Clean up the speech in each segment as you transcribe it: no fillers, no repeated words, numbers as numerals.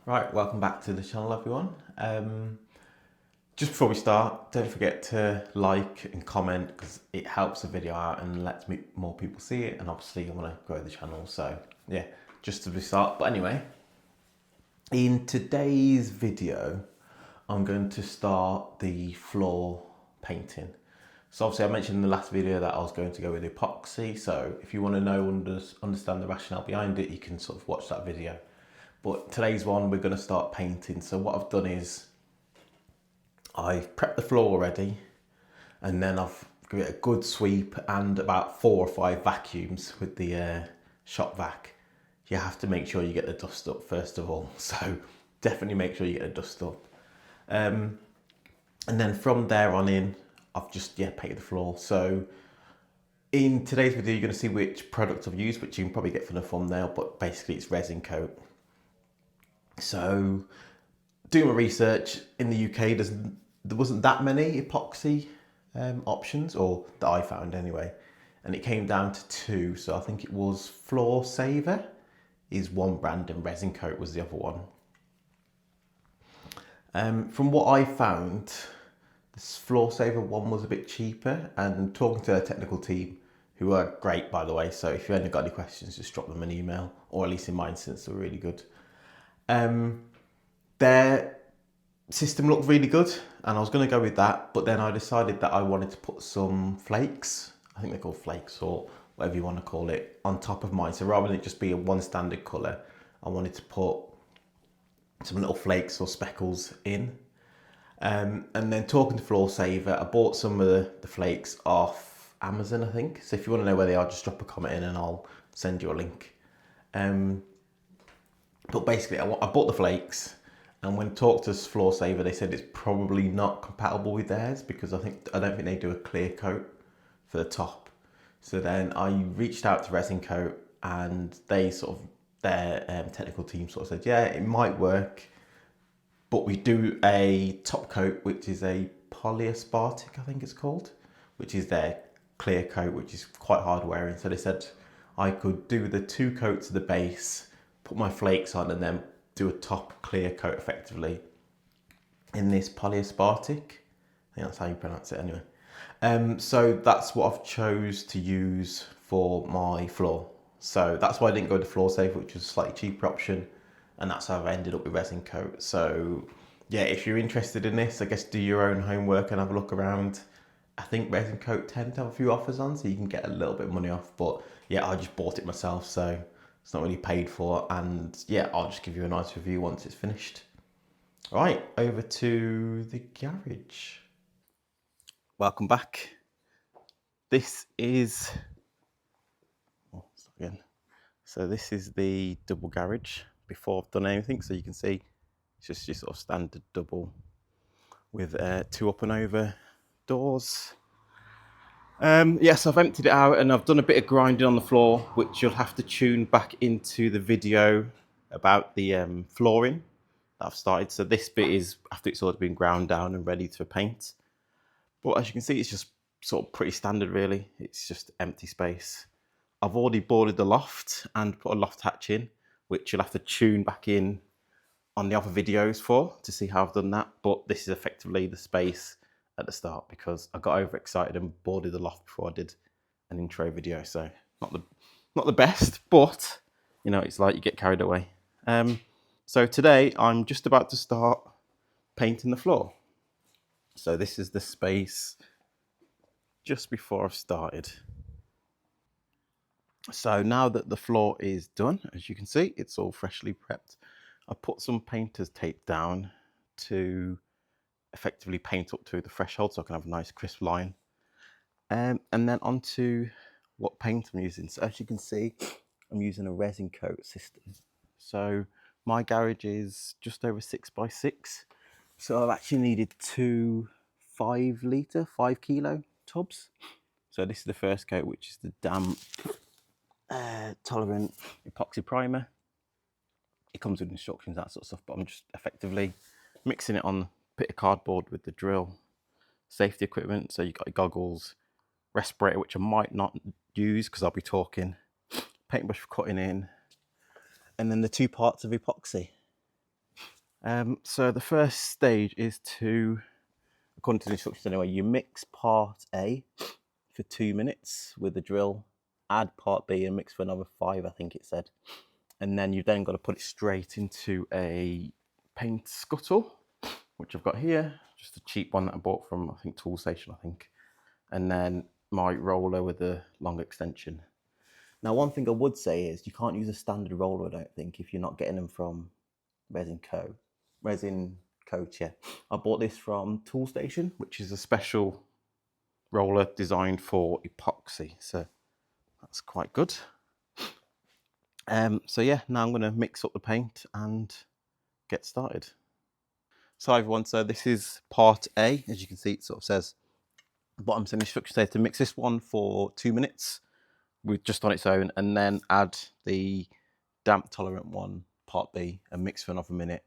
Right, welcome back to the channel, everyone. Just before we start, don't forget to like and comment because it helps the video out and lets more people see it. And obviously, I want to grow the channel. So yeah, just to start. But anyway, in today's video, I'm going to start the floor painting. So obviously, I mentioned in the last video that I was going to go with epoxy. So if you want to know understand the rationale behind it, you can sort of watch that video. But today's one, we're going to start painting. So what I've done is I've prepped the floor already, and then I've given it a good sweep and about 4 or 5 vacuums with the shop vac. You have to make sure you get the dust up first of all. So definitely make sure you get the dust up. And then from there on in, I've just painted the floor. So in today's video, you're going to see which product I've used, which you can probably get from the thumbnail, but basically it's Resincoat. So doing my research in the UK, there wasn't that many epoxy options, or that I found anyway, and it came down to 2. So I think it was Floor Saver is one brand and Resincoat was the other one. From what I found, this Floor Saver one was a bit cheaper, and talking to their technical team, who are great by the way, so if you haven't got any questions, just drop them an email, or at least in my instance, they're really good. Their system looked really good, and I was going to go with that, but then I decided that I wanted to put some flakes, I think they're called flakes or whatever you want to call it, on top of mine. So rather than it just be a one standard colour, I wanted to put some little flakes or speckles in. And then talking to Floor Saver, I bought some of the flakes off Amazon, I think. So if you want to know where they are, just drop a comment in and I'll send you a link. But basically, I bought the flakes, and when talked to Floor Saver, they said it's probably not compatible with theirs because I don't think they do a clear coat for the top. So then I reached out to Resincoat, and they their technical team sort of said, yeah, it might work, but we do a top coat, which is a polyaspartic, I think it's called, which is their clear coat, which is quite hard wearing. So they said I could do the 2 coats of the base, put my flakes on, and then do a top clear coat effectively in this polyaspartic. I think that's how you pronounce it anyway. So that's what I've chose to use for my floor. So that's why I didn't go to Floor Saver, which was a slightly cheaper option, and that's how I ended up with Resincoat. So yeah, if you're interested in this, I guess do your own homework and have a look around. I think Resincoat tend to have a few offers on, so you can get a little bit of money off. But yeah, I just bought it myself, so it's not really paid for. And yeah, I'll just give you a nice review once it's finished. All right, over to the garage. Welcome back. This is, so this is the double garage before I've done anything. So you can see it's just your sort of standard double with 2 up and over doors. Yes, I've emptied it out and I've done a bit of grinding on the floor, which you'll have to tune back into the video about the flooring that I've started. So this bit is after it's sort of been ground down and ready for paint. But as you can see, it's just sort of pretty standard really. It's just empty space. I've already boarded the loft and put a loft hatch in, which you'll have to tune back in on the other videos to see how I've done that. But this is effectively the space at the start because I got overexcited and boarded the loft before I did an intro video. So not the best, but you know, it's like you get carried away. So today I'm just about to start painting the floor. So this is the space just before I've started. So now that the floor is done, as you can see, it's all freshly prepped. I put some painter's tape down to effectively paint up to the threshold so I can have a nice crisp line. And then onto what paint I'm using. So as you can see, I'm using a Resincoat system. So my garage is just over 6x6. So I've actually needed 2 5 kilo tubs. So this is the first coat, which is the damp tolerant epoxy primer. It comes with instructions, that sort of stuff, but I'm just effectively mixing it on a bit of cardboard with the drill, safety equipment. So you've got your goggles, respirator, which I might not use because I'll be talking, paintbrush for cutting in, and then the 2 parts of epoxy. So the first stage is to, according to the instructions anyway, you mix part A for 2 minutes with the drill, add part B and mix for another 5, I think it said. And then you've then got to put it straight into a paint scuttle, which I've got here, just a cheap one that I bought from, I think, Tool Station, I think. And then my roller with the long extension. Now, one thing I would say is you can't use a standard roller, I don't think, if you're not getting them from Resincoat. Resincoat, yeah. I bought this from Tool Station, which is a special roller designed for epoxy. So that's quite good. So yeah, now I'm going to mix up the paint and get started. So hi everyone, so this is part A. As you can see, it sort of says, bottom of the instruction says to mix this one for 2 minutes with just on its own, and then add the damp tolerant one, part B, and mix for another minute.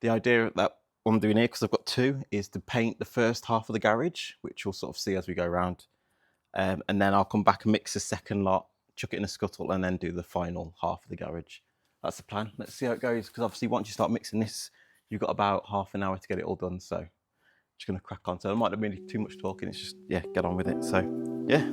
The idea that I'm doing here, because I've got 2, is to paint the first half of the garage, which you'll sort of see as we go around. And then I'll come back and mix the second lot, chuck it in a scuttle, and then do the final half of the garage. That's the plan. Let's see how it goes, because obviously once you start mixing this, you've got about half an hour to get it all done. So just going to crack on. So there might not be too much talking. It's just, yeah, get on with it. So, yeah.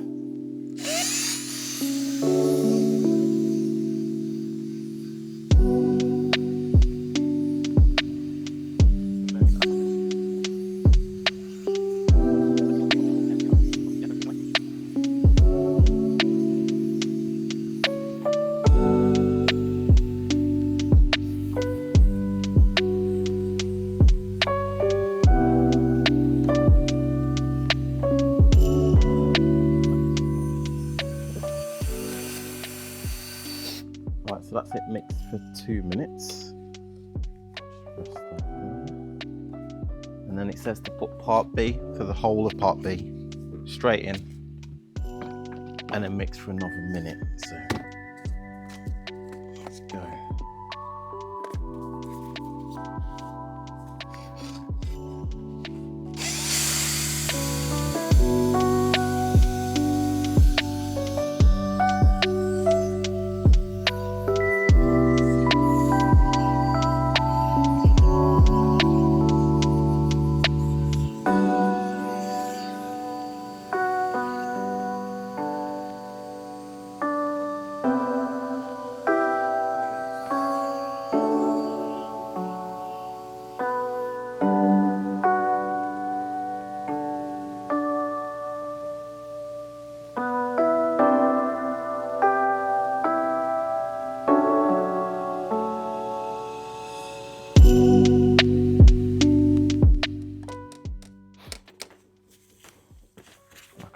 Right, so that's it mixed for 2 minutes. And then it says to put part B, for the whole of part B, straight in, and then mix for another minute. So let's go.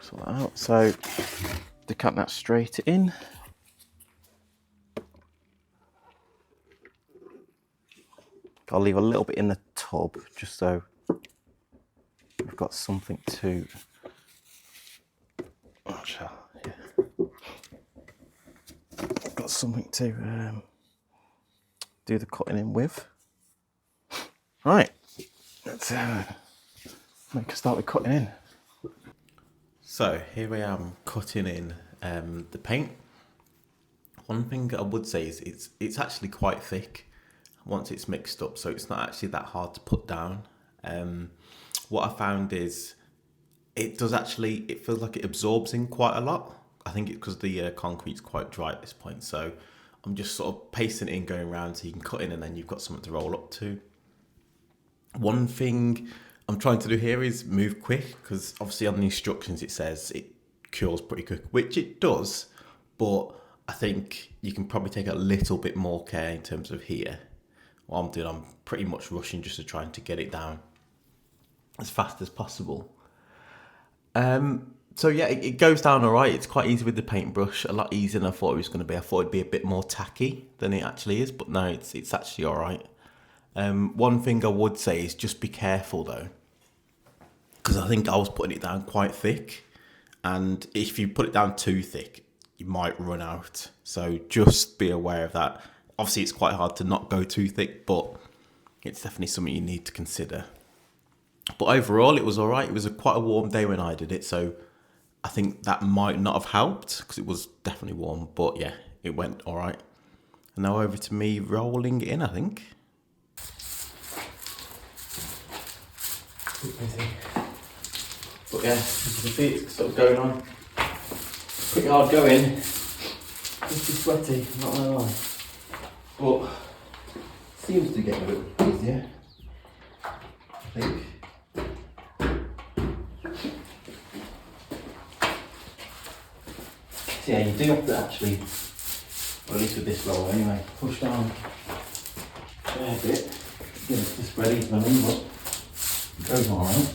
Sort that out. So decant that straight in. I'll leave a little bit in the tub just so we've got something to got something to do the cutting in with. Right, let's make a start with cutting in. So here I am cutting in the paint. One thing I would say is it's actually quite thick once it's mixed up, so it's not actually that hard to put down. What I found is it feels like it absorbs in quite a lot. I think it's because the concrete's quite dry at this point, so I'm just sort of pasting it in, going around so you can cut in and then you've got something to roll up to. One thing I'm trying to do here is move quick, because obviously on the instructions it says it cures pretty quick, which it does, but I think you can probably take a little bit more care in terms of here. What I'm doing, I'm pretty much rushing just to try to get it down as fast as possible. So yeah, it goes down all right. It's quite easy with the paintbrush, a lot easier than I thought it was going to be. I thought it'd be a bit more tacky than it actually is, but no, it's actually all right. One thing I would say is just be careful though, because I think I was putting it down quite thick, and if you put it down too thick, you might run out. So just be aware of that. Obviously, it's quite hard to not go too thick, but it's definitely something you need to consider. But overall, it was all right. It was quite a warm day when I did it, so I think that might not have helped because it was definitely warm. But yeah, it went all right. And now over to me rolling it in, I think. busy. But yeah, as you can see, it's sort of going on. Pretty hard going. Pretty sweaty, not gonna lie. But seems to get a bit easier, I think. So yeah, you do have to actually, or at least with this roll anyway, push down a fair bit. Get it to spread evenly, but it goes alright.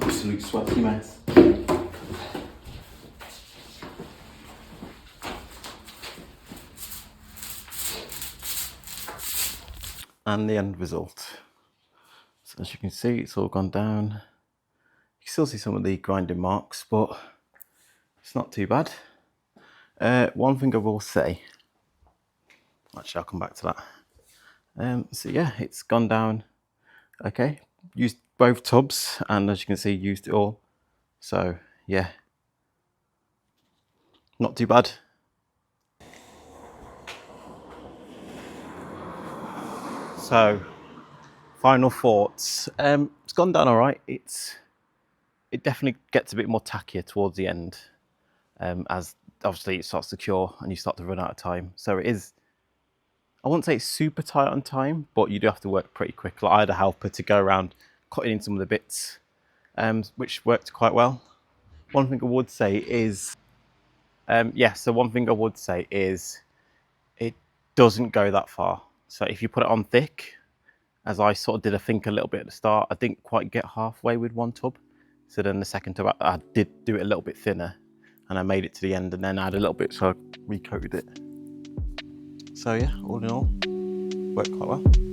Absolute sweaty mess. And the end result. So as you can see, it's all gone down. You can still see some of the grinding marks, but it's not too bad. One thing I will say, actually I'll come back to that. So yeah, it's gone down okay. Used both tubs, and as you can see, used it all. So yeah, not too bad. So final thoughts. It's gone down all right. It definitely gets a bit more tackier towards the end, as obviously it starts to cure and you start to run out of time. So it is, I wouldn't say it's super tight on time, but you do have to work pretty quick. Like I had a helper to go around cutting in some of the bits, which worked quite well. One thing I would say is, so one thing I would say is it doesn't go that far. So if you put it on thick, as I sort of did, I think a little bit at the start, I didn't quite get halfway with one tub. So then the second tub, I did do it a little bit thinner, and I made it to the end, and then I had a little bit, so I recoated it. So yeah, all in all, worked quite well.